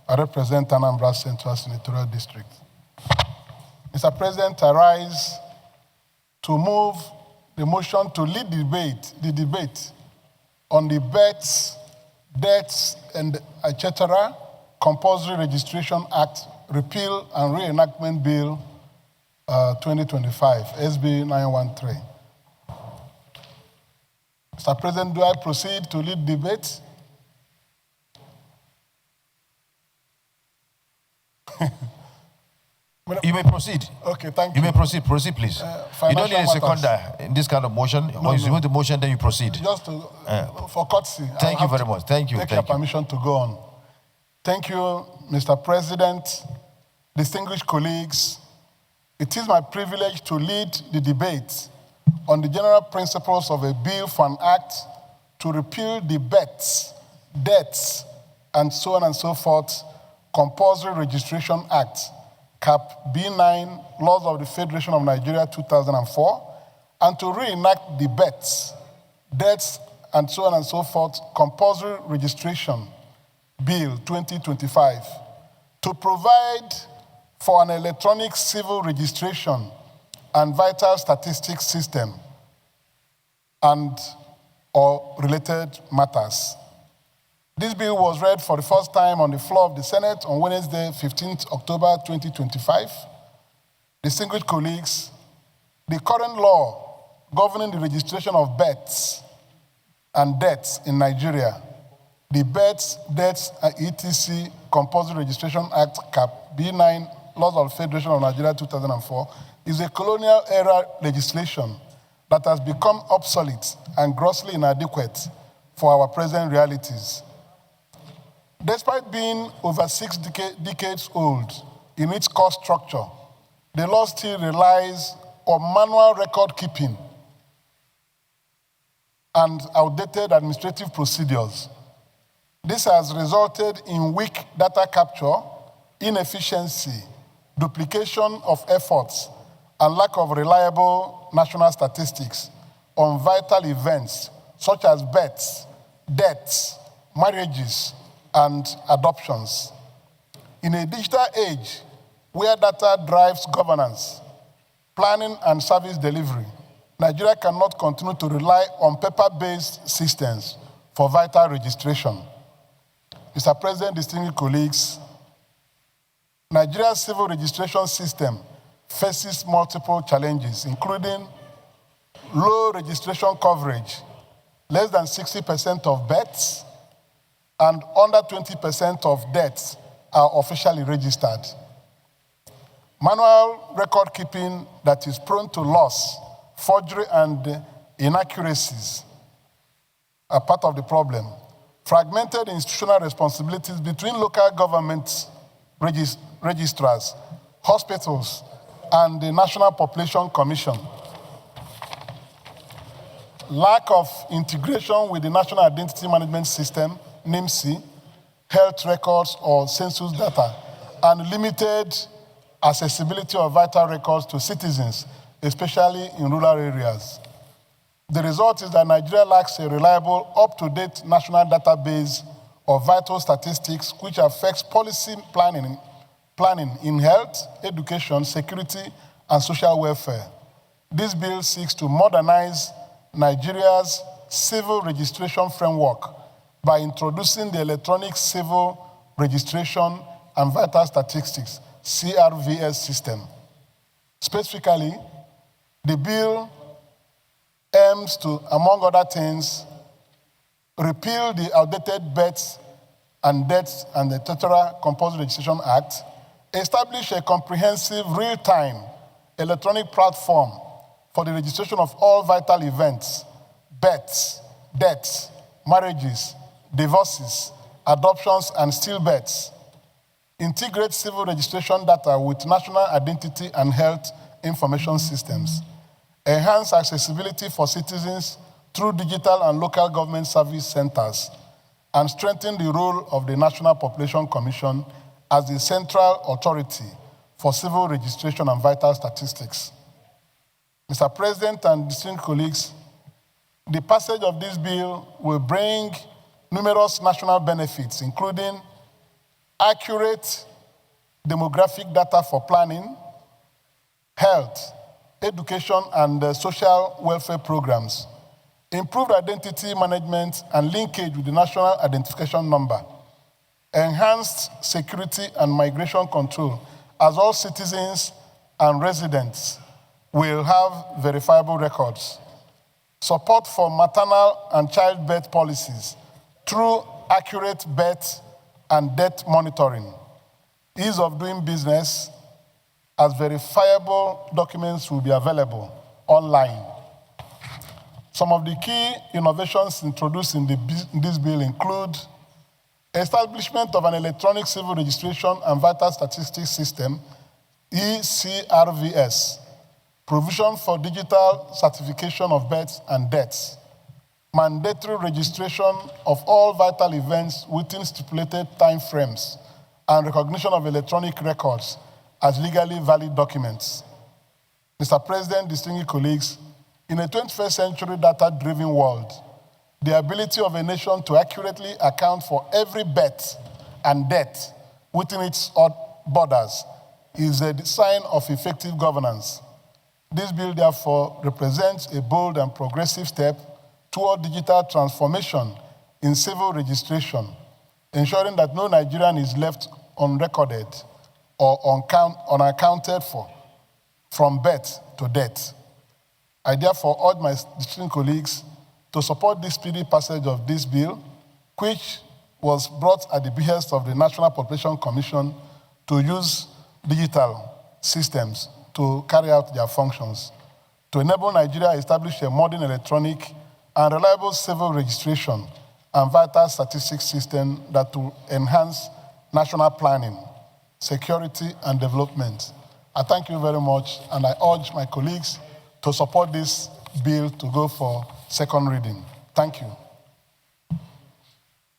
I represent Anambra Central Senatorial District. Mr. President, I rise to move the motion to lead the debate on the births, deaths, and etc. Compulsory Registration Act Repeal and Reenactment Bill 2025, SB 913. Mr. President, do I proceed to lead debate? You may proceed. Okay, thank you. You may proceed. Proceed, please. You don't need a seconder in this kind of motion. Once you want the motion, then you proceed. Just to, for courtesy. Thank you very much. Thank you. Take your permission to go on. Thank you, Mr. President, distinguished colleagues. It is my privilege to lead the debate on the general principles of a bill for an act to repeal the births, deaths, and so on and so forth, Compulsory Registration Act, Cap B9, Laws of the Federation of Nigeria 2004, and to reenact the births, deaths, and so on and so forth, Compulsory Registration Bill 2025, to provide for an electronic civil registration and vital statistics system and or related matters. This bill was read for the first time on the floor of the Senate on Wednesday, 15th October 2025. Distinguished colleagues, the current law governing the registration of births and deaths in Nigeria, the Births, Deaths, and etc. Compulsory Registration Act, Cap B9, Laws of the Federation of Nigeria 2004, is a colonial-era legislation that has become obsolete and grossly inadequate for our present realities. Despite being over 6 decades old in its core structure, the law still relies on manual record keeping and outdated administrative procedures. This has resulted in weak data capture, inefficiency, duplication of efforts, and lack of reliable national statistics on vital events such as births, deaths, marriages, and adoptions. In a digital age where data drives governance, planning, and service delivery, Nigeria cannot continue to rely on paper-based systems for vital registration. Mr. President, distinguished colleagues, Nigeria's civil registration system faces multiple challenges, including low registration coverage, less than 60% of births, and under 20% of deaths are officially registered. Manual record keeping that is prone to loss, forgery, and inaccuracies are part of the problem. Fragmented institutional responsibilities between local government registrars, hospitals, and the National Population Commission. Lack of integration with the National Identity Management System, NIMC, health records or census data, and limited accessibility of vital records to citizens, especially in rural areas. The result is that Nigeria lacks a reliable, up-to-date national database of vital statistics which affects policy planning in health, education, security, and social welfare. This bill seeks to modernize Nigeria's civil registration framework by introducing the Electronic Civil Registration and Vital Statistics, CRVS system. Specifically, the bill aims to, among other things, repeal the outdated births and deaths and etc. Compulsory Registration Act, establish a comprehensive real-time electronic platform for the registration of all vital events, births, deaths, marriages, divorces, adoptions, and stillbirths, integrate civil registration data with national identity and health information systems, enhance accessibility for citizens through digital and local government service centers, and strengthen the role of the National Population Commission as the central authority for civil registration and vital statistics. Mr. President and distinguished colleagues, the passage of this bill will bring numerous national benefits, including accurate demographic data for planning, health, education, and social welfare programs, improved identity management and linkage with the national identification number, enhanced security and migration control, as all citizens and residents will have verifiable records, support for maternal and childbirth policies through accurate birth and death monitoring, ease of doing business, as verifiable documents will be available online. Some of the key innovations introduced in this bill include establishment of an electronic civil registration and vital statistics system, ECRVS, provision for digital certification of births and deaths, mandatory registration of all vital events within stipulated time frames, and recognition of electronic records as legally valid documents. Mr. President, distinguished colleagues, in a 21st century data-driven world, the ability of a nation to accurately account for every birth and death within its borders is a sign of effective governance. This bill, therefore, represents a bold and progressive step toward digital transformation in civil registration, ensuring that no Nigerian is left unrecorded or unaccounted for from birth to death. I therefore urge my distinguished colleagues to support the speedy passage of this bill, which was brought at the behest of the National Population Commission to use digital systems to carry out their functions, to enable Nigeria to establish a modern electronic and reliable civil registration and vital statistics system that will enhance national planning, security, and development. I thank you very much, and I urge my colleagues to support this bill to go for second reading. Thank you.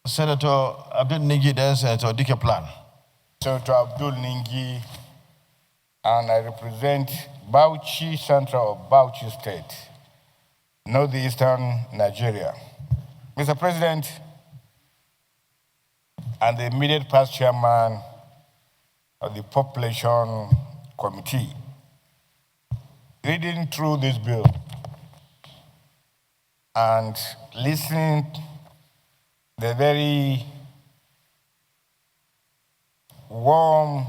Senator Abdul Ningi, then Senator Dike Plan. Senator Abdul Ningi, and I represent Bauchi Central of Bauchi State, northeastern Nigeria. Mr. President, and the immediate past chairman of the Population Committee, reading through this bill and listening the very warm,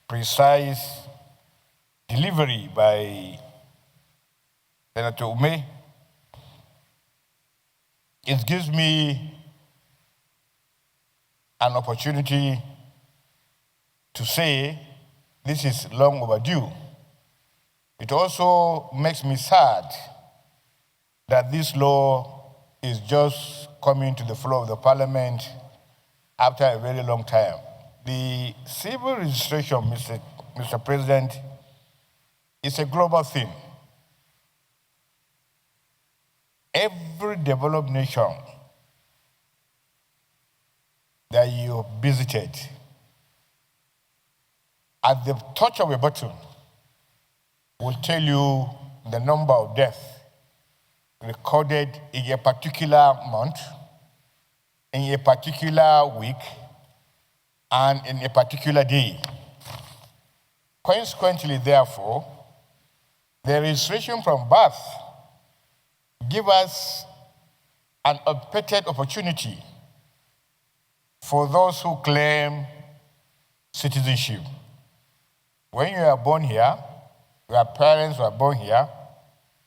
precise delivery by Senator Ume, it gives me an opportunity to say this is long overdue. It also makes me sad that this law is just coming to the floor of the parliament after a very long time. The civil registration, Mr. President, is a global thing. Every developed nation that you visited, at the touch of a button, will tell you the number of deaths recorded in a particular month, in a particular week, and in a particular day. Consequently, therefore, the registration from birth gives us an unfettered opportunity for those who claim citizenship. When you are born here, your parents were born here,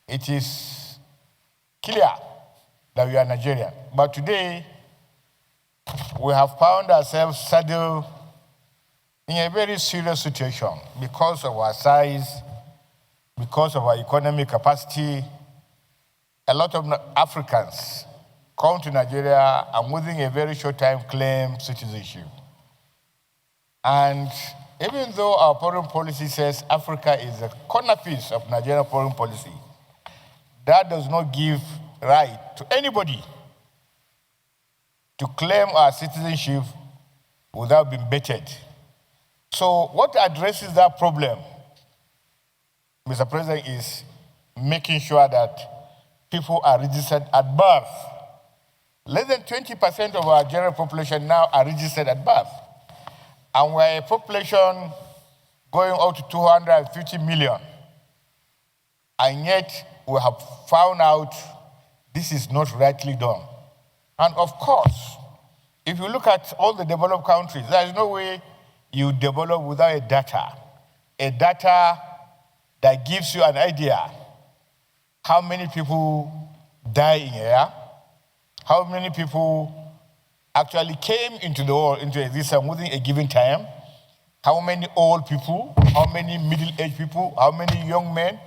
it is clear that we are Nigerian. But today, we have found ourselves saddled in a very serious situation because of our size, because of our economic capacity. A lot of Africans come to Nigeria and within a very short time claim citizenship. And even though our foreign policy says Africa is a cornerpiece of Nigerian foreign policy, that does not give right to anybody to claim our citizenship without being vetted. So what addresses that problem, Mr. President, is making sure that people are registered at birth. Less than 20% of our general population now are registered at birth. and we're a population going up to 250 million. And yet we have found out this is not rightly done. And of course, if you look at all the developed countries, there is no way you develop without a data that gives you an idea how many people die in a year, how many people actually came into the world, into existence within a given time, how many old people, how many middle-aged people, how many young men,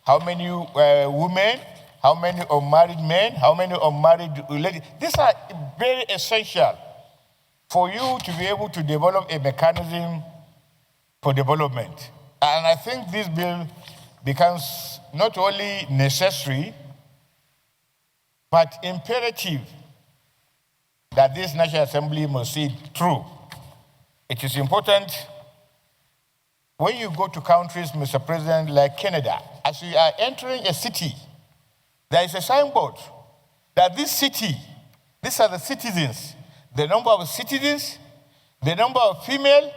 how many women, how many unmarried men, how many unmarried ladies. These are very essential for you to be able to develop a mechanism for development. And I think this bill becomes not only necessary, but imperative that this National Assembly must see it through. It is important when you go to countries, Mr. President, like Canada, as you are entering a city, there is a signboard that this city, these are the citizens, the number of citizens, the number of female,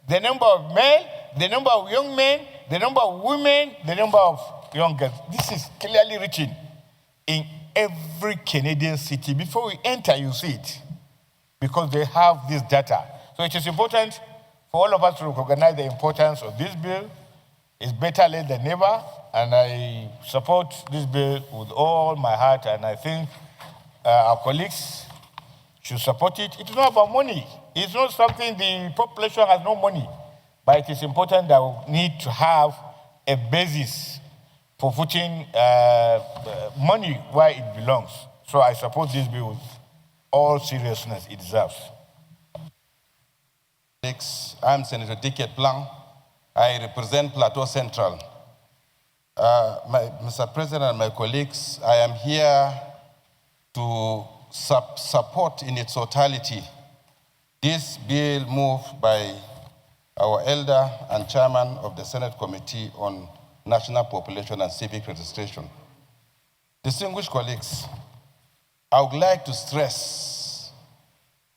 the number of male, the number of young men, the number of women, the number of young girls. This is clearly written in every Canadian city. Before we enter, you see it, because they have this data. So it is important for all of us to recognize the importance of this bill. It's better late than never, and I support this bill with all my heart, and I think our colleagues should support it. It's not about money. It's not something the population has no money, but it is important that we need to have a basis for putting money where it belongs. So I support this bill with all seriousness it deserves. I'm Senator Dicket Blanc. I represent Plateau Central. Mr. President and my colleagues, I am here to support in its totality this bill moved by our elder and chairman of the Senate Committee on National Population and Civic Registration. Distinguished colleagues, I would like to stress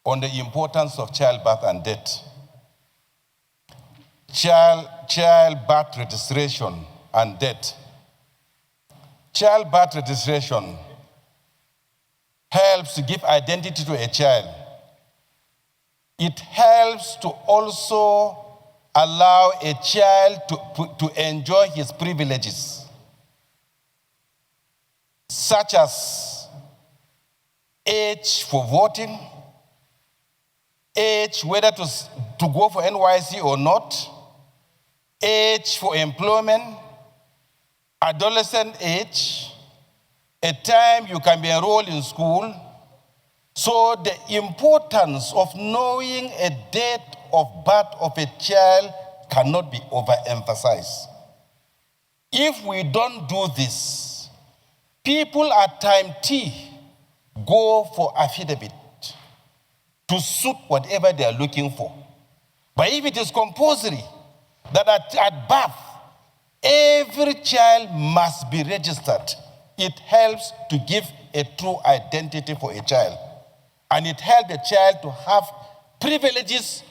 on the importance of childbirth and death. Childbirth registration and death. Childbirth registration helps to give identity to a child. It helps to also allow a child to enjoy his privileges, such as age for voting, age whether to go for NYC or not, age for employment, adolescent age, a time you can be enrolled in school. So the importance of knowing a date of birth of a child cannot be overemphasized. If we don't do this, people at time T go for affidavit to suit whatever they are looking for. But if it is compulsory that at birth, every child must be registered, it helps to give a true identity for a child. And it helps the child to have privileges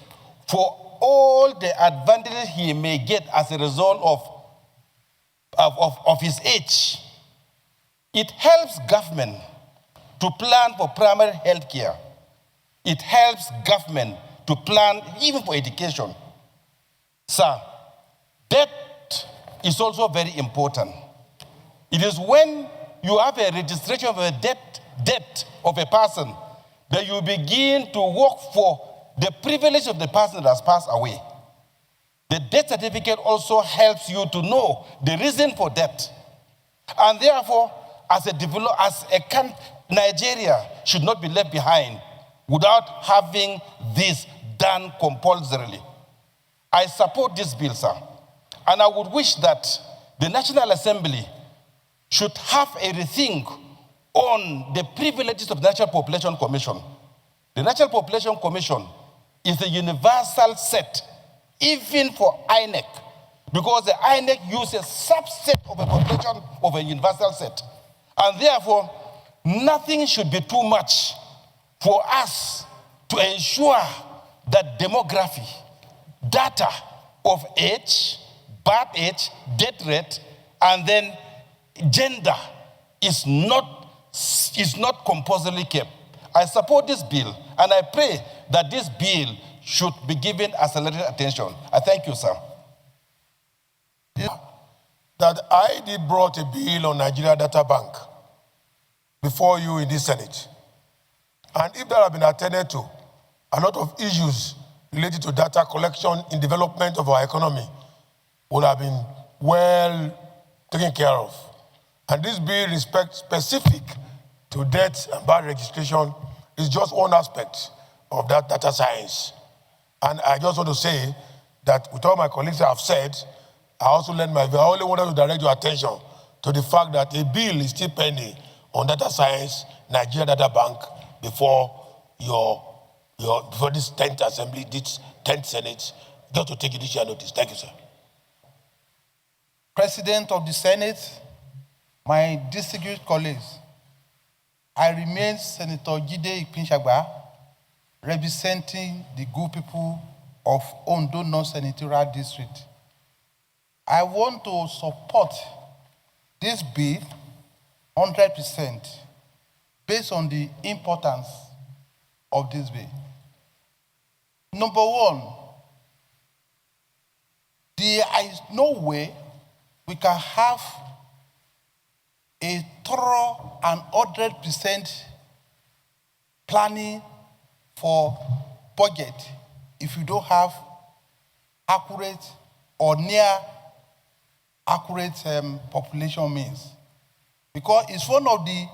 for all the advantages he may get as a result of his age. It helps government to plan for primary health care. It helps government to plan even for education. Sir, death is also very important. It is when you have a registration of a death of a person that you begin to work for the privilege of the person that has passed away. The death certificate also helps you to know the reason for death. And therefore, Nigeria should not be left behind without having this done compulsorily. I support this bill, sir. And I would wish that the National Assembly should have a rethink on the privileges of the National Population Commission. The National Population Commission is a universal set, even for INEC, because the INEC uses a subset of a population of a universal set. And therefore, nothing should be too much for us to ensure that demography, data of age, birth age, death rate, and then gender is not compulsorily kept. I support this bill, and I pray that this bill should be given accelerated attention. I thank you, sir. That I did brought a bill on Nigeria Data Bank before you in this Senate. And if that had been attended to, a lot of issues related to data collection in development of our economy would have been well taken care of. And this bill is specific to death and birth registration is just one aspect of that data science. And I just want to say that with all my colleagues have said, I also lend my view. I only wanted to direct your attention to the fact that a bill is still pending on data science, Nigeria Data Bank, before before this 10th Assembly, this 10th Senate, just to take judicial notice. Thank you, sir. President of the Senate, my distinguished colleagues, I remain Senator Jide Ipinshagba, representing the good people of Ondo North Senatorial District. I want to support this bill 100% based on the importance of this bill. Number one, there is no way we can have a thorough and 100% planning for budget if you don't have accurate or near accurate population means. Because it's one of the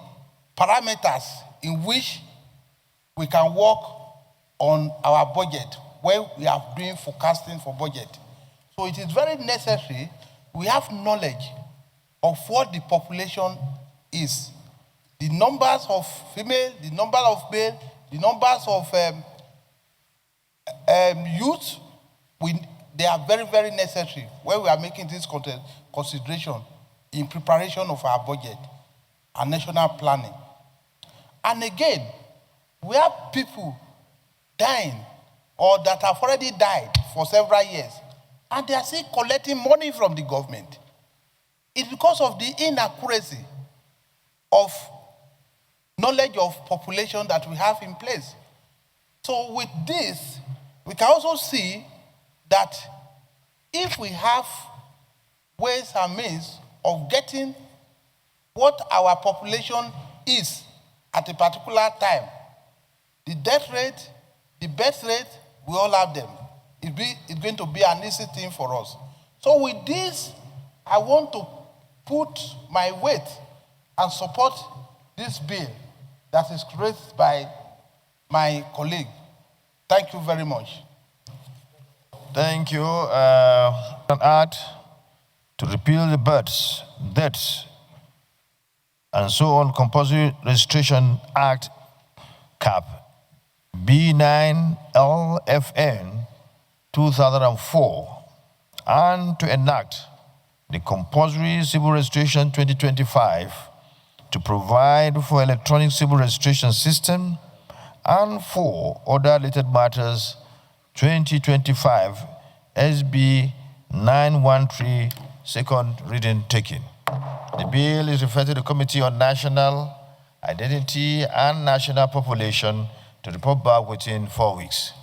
parameters in which we can work on our budget when we are doing forecasting for budget. So it is very necessary we have knowledge of what the population is. The numbers of female, the numbers of male, the numbers of youth, they are very, very necessary when we are making this consideration in preparation of our budget and national planning. And again, we have people dying or that have already died for several years, and they are still collecting money from the government. It's because of the inaccuracy of knowledge of population that we have in place. So with this, we can also see that if we have ways and means of getting what our population is at a particular time, the death rate, the birth rate, we all have them. It's going to be an easy thing for us. So with this, I want to put my weight and support this bill that is raised by my colleague. Thank you very much. Thank you. An act to repeal the births, deaths, and so on Compulsory Registration Act, CAP, B9-LFN 2004, and to enact the Compulsory Civil Registration 2025 to provide for electronic civil registration system and for other related matters 2025 SB 913 second reading taken. The bill is referred to the Committee on National Identity and National Population to report back within 4 weeks.